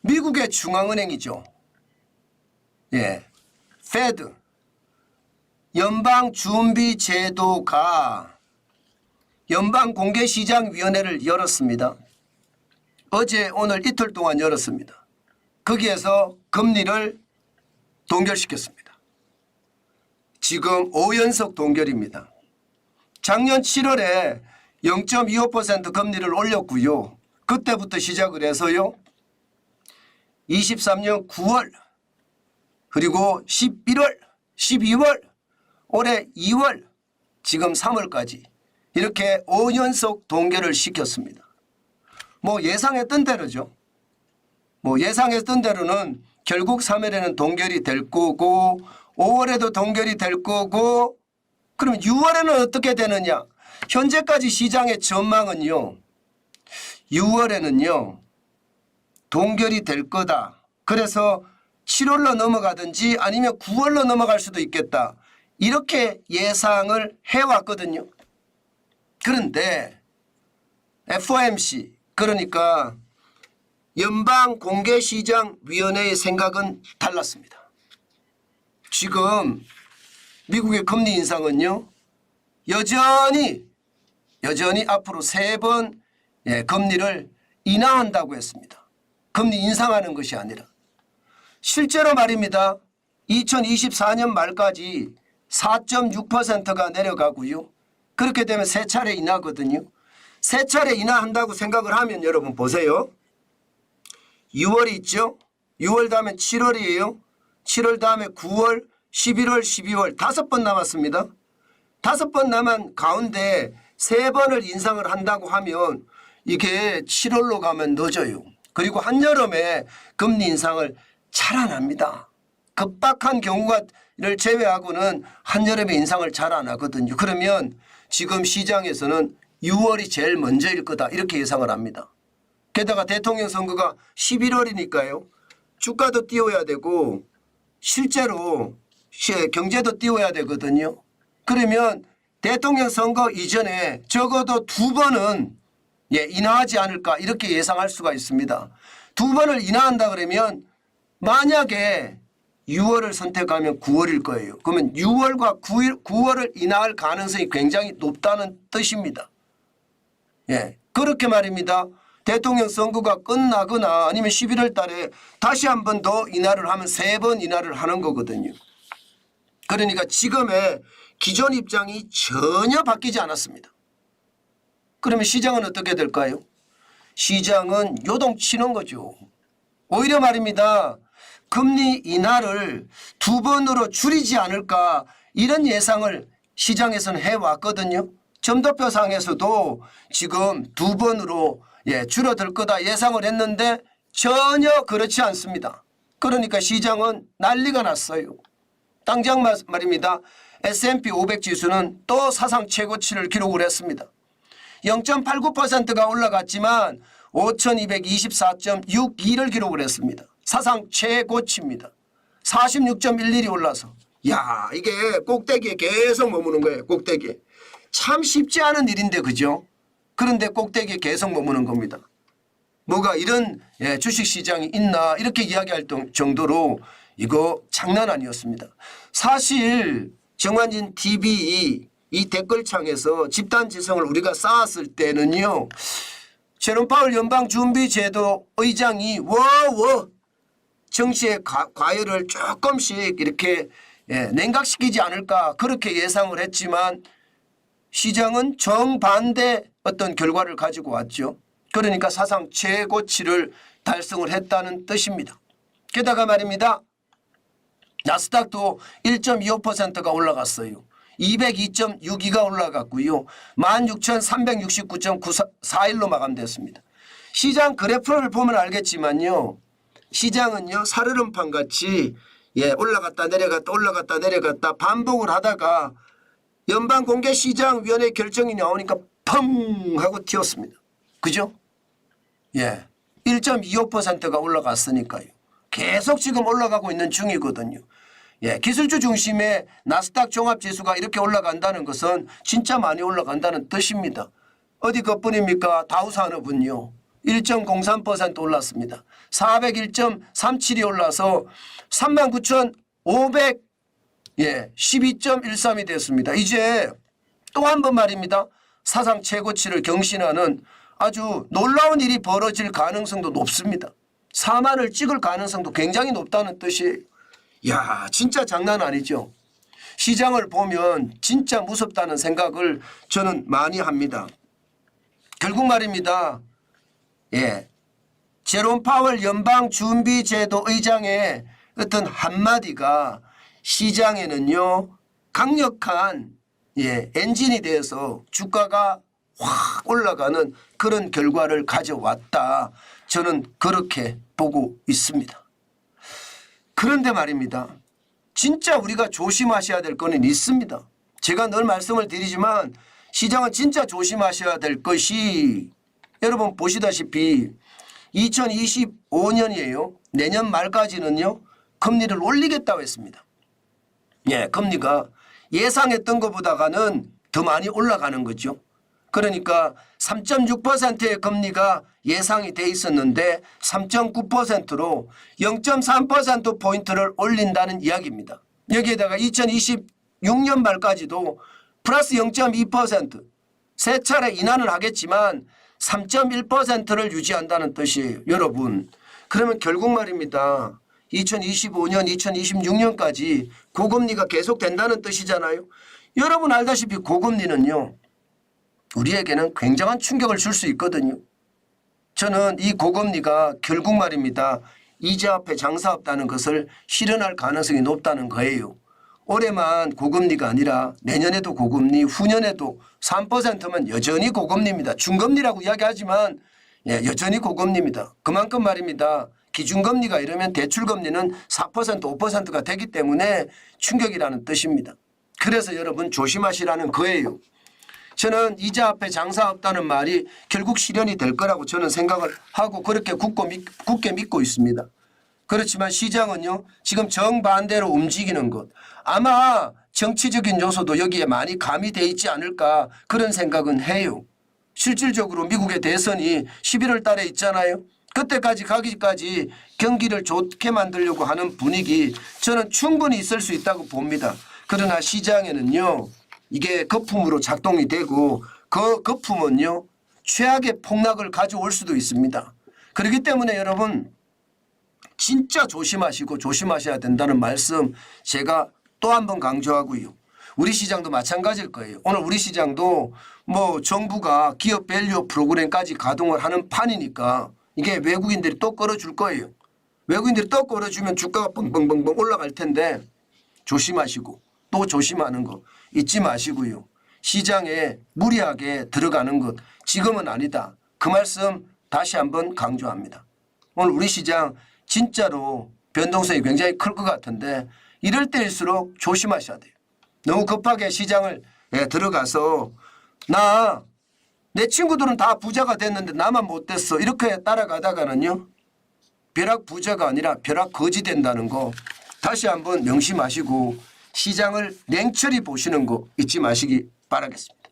미국의 중앙은행이죠. 예, 페드 연방준비제도가 연방공개시장위원회를 열었습니다. 어제 오늘 이틀 동안 열었습니다. 거기에서 금리를 동결시켰습니다. 지금 5연속 동결입니다. 작년 7월에 0.25% 금리를 올렸고요. 그때부터 시작을 해서요. 23년 9월 그리고 11월 12월 올해 2월 지금 3월까지 이렇게 5연속 동결을 시켰습니다. 뭐 예상했던 대로죠. 뭐 예상했던 대로는 결국 3월에는 동결이 될 거고 5월에도 동결이 될 거고 그럼 6월에는 어떻게 되느냐. 현재까지 시장의 전망은요. 6월에는요. 동결이 될 거다. 그래서 7월로 넘어가든지 아니면 9월로 넘어갈 수도 있겠다. 이렇게 예상을 해왔거든요. 그런데 FOMC 그러니까 연방공개시장위원회의 생각은 달랐습니다. 지금 미국의 금리 인상은요. 여전히 앞으로 3번 금리를 인하한다고 했습니다. 금리 인상하는 것이 아니라. 실제로 말입니다. 2024년 말까지 4.6%가 내려가고요. 그렇게 되면 3차례 인하거든요. 3차례 인하한다고 생각을 하면 여러분 보세요. 6월이 있죠. 6월 다음에 7월이에요. 7월 다음에 9월, 11월, 12월 5번 남았습니다. 5번 남은 가운데 3번을 인상을 한다고 하면 이게 7월로 가면 늦어요. 그리고 한여름에 금리 인상을 잘 안 합니다. 급박한 경우를 제외하고는 한여름에 인상을 잘 안 하거든요. 그러면 지금 시장에서는 6월이 제일 먼저일 거다 이렇게 예상을 합니다. 게다가 대통령 선거가 11월이니까요. 주가도 띄워야 되고 실제로 경제도 띄워야 되거든요. 그러면 대통령 선거 이전에 적어도 2번은 인하하지 않을까 이렇게 예상할 수가 있습니다. 2번을 인하한다 그러면 만약에 6월을 선택하면 9월일 거예요. 그러면 6월과 9월을 인하할 가능성이 굉장히 높다는 뜻입니다. 예, 그렇게 말입니다. 대통령 선거가 끝나거나 아니면 11월 달에 다시 한 번 더 인하를 하면 3번 인하를 하는 거거든요. 그러니까 지금의 기존 입장이 전혀 바뀌지 않았습니다. 그러면 시장은 어떻게 될까요? 시장은 요동치는 거죠. 오히려 말입니다. 금리 인하를 2번으로 줄이지 않을까 이런 예상을 시장에서는 해왔거든요. 점도표상에서도 지금 2번으로 줄어들 거다 예상을 했는데 전혀 그렇지 않습니다. 그러니까 시장은 난리가 났어요. 당장 말입니다. S&P 500 지수는 또 사상 최고치를 기록을 했습니다. 0.89%가 올라갔지만 5224.62를 기록을 했습니다. 사상 최고치입니다. 46.11이 올라서 야 이게 꼭대기에 계속 머무는 거예요. 꼭대기에. 참 쉽지 않은 일인데 그죠? 그런데 꼭대기에 계속 머무는 겁니다. 뭐가 이런 주식시장이 있나 이렇게 이야기할 정도로 이거 장난 아니었습니다. 사실 정환진 TV 이 댓글창에서 집단지성을 우리가 쌓았을 때는요. 제롬 파월 연방준비제도 의장이 정치의 과열을 조금씩 이렇게 냉각시키지 않을까 그렇게 예상을 했지만 시장은 정반대 어떤 결과를 가지고 왔죠. 그러니까 사상 최고치를 달성을 했다는 뜻입니다. 게다가 말입니다. 나스닥도 1.25%가 올라갔어요. 202.62가 올라갔고요. 16,369.41로 마감됐습니다. 시장 그래프를 보면 알겠지만요. 시장은요. 살얼음판 같이 올라갔다 내려갔다 올라갔다 내려갔다 반복을 하다가 연방공개시장위원회 결정이 나오니까 펑 하고 튀었습니다. 그죠? 1.25%가 올라갔으니까요. 계속 지금 올라가고 있는 중이거든요. 기술주 중심의 나스닥 종합지수가 이렇게 올라간다는 것은 진짜 많이 올라간다는 뜻입니다. 어디 것뿐입니까? 다우산업은요. 1.03% 올랐습니다. 401.37이 올라서 39,500 12.13이 됐습니다. 이제 또 한 번 말입니다. 사상 최고치를 경신하는 아주 놀라운 일이 벌어질 가능성도 높습니다. 4만을 찍을 가능성도 굉장히 높다는 뜻이에요. 야, 진짜 장난 아니죠. 시장을 보면 진짜 무섭다는 생각을 저는 많이 합니다. 결국 말입니다. 제롬 파월 연방준비제도 의장의 어떤 한마디가 시장에는요 강력한 엔진이 되어서 주가가 확 올라가는 그런 결과를 가져왔다. 저는 그렇게 보고 있습니다. 그런데 말입니다. 진짜 우리가 조심하셔야 될 거는 있습니다. 제가 늘 말씀을 드리지만 시장은 진짜 조심하셔야 될 것이 여러분 보시다시피 2025년이에요. 내년 말까지는요. 금리를 올리겠다고 했습니다. 금리가 예상했던 것보다는 더 많이 올라가는 거죠. 그러니까 3.6%의 금리가 예상이 돼 있었는데 3.9%로 0.3%포인트를 올린다는 이야기입니다. 여기에다가 2026년 말까지도 플러스 0.2% 세 차례 인하는 하겠지만 3.1%를 유지한다는 뜻이에요. 여러분 그러면 결국 말입니다. 2025년 2026년까지 고금리가 계속된다는 뜻이잖아요. 여러분 알다시피 고금리는요. 우리에게는 굉장한 충격을 줄 수 있거든요. 저는 이 고금리가 결국 말입니다. 이자 앞에 장사 없다는 것을 실현할 가능성이 높다는 거예요. 올해만 고금리가 아니라 내년에도 고금리, 후년에도 3%면 여전히 고금리입니다. 중금리라고 이야기하지만 여전히 고금리입니다. 그만큼 말입니다. 기준금리가 이러면 대출금리는 4%, 5%가 되기 때문에 충격이라는 뜻입니다. 그래서 여러분 조심하시라는 거예요. 저는 이자 앞에 장사 없다는 말이 결국 실현이 될 거라고 저는 생각을 하고 그렇게 굳게 믿고 있습니다. 그렇지만 시장은요 지금 정반대로 움직이는 것 아마 정치적인 요소도 여기에 많이 가미되어 있지 않을까 그런 생각은 해요. 실질적으로 미국의 대선이 11월 달에 있잖아요. 그때까지 가기까지 경기를 좋게 만들려고 하는 분위기 저는 충분히 있을 수 있다고 봅니다. 그러나 시장에는요. 이게 거품으로 작동이 되고 그 거품은요. 최악의 폭락을 가져올 수도 있습니다. 그렇기 때문에 여러분 진짜 조심하시고 조심하셔야 된다는 말씀 제가 또 한 번 강조하고요. 우리 시장도 마찬가지일 거예요. 오늘 우리 시장도 뭐 정부가 기업 밸류 프로그램까지 가동을 하는 판이니까 이게 외국인들이 또 끌어줄 거예요. 외국인들이 또 끌어주면 주가가 뻥뻥뻥뻥 올라갈 텐데 조심하시고 또 조심하는 거 잊지 마시고요. 시장에 무리하게 들어가는 것 지금은 아니다. 그 말씀 다시 한번 강조합니다. 오늘 우리 시장 진짜로 변동성이 굉장히 클 것 같은데 이럴 때일수록 조심하셔야 돼요. 너무 급하게 시장을 들어가서 내 친구들은 다 부자가 됐는데 나만 못 됐어. 이렇게 따라가다가는요. 벼락 부자가 아니라 벼락 거지 된다는 거 다시 한번 명심하시고 시장을 냉철히 보시는 거 잊지 마시기 바라겠습니다.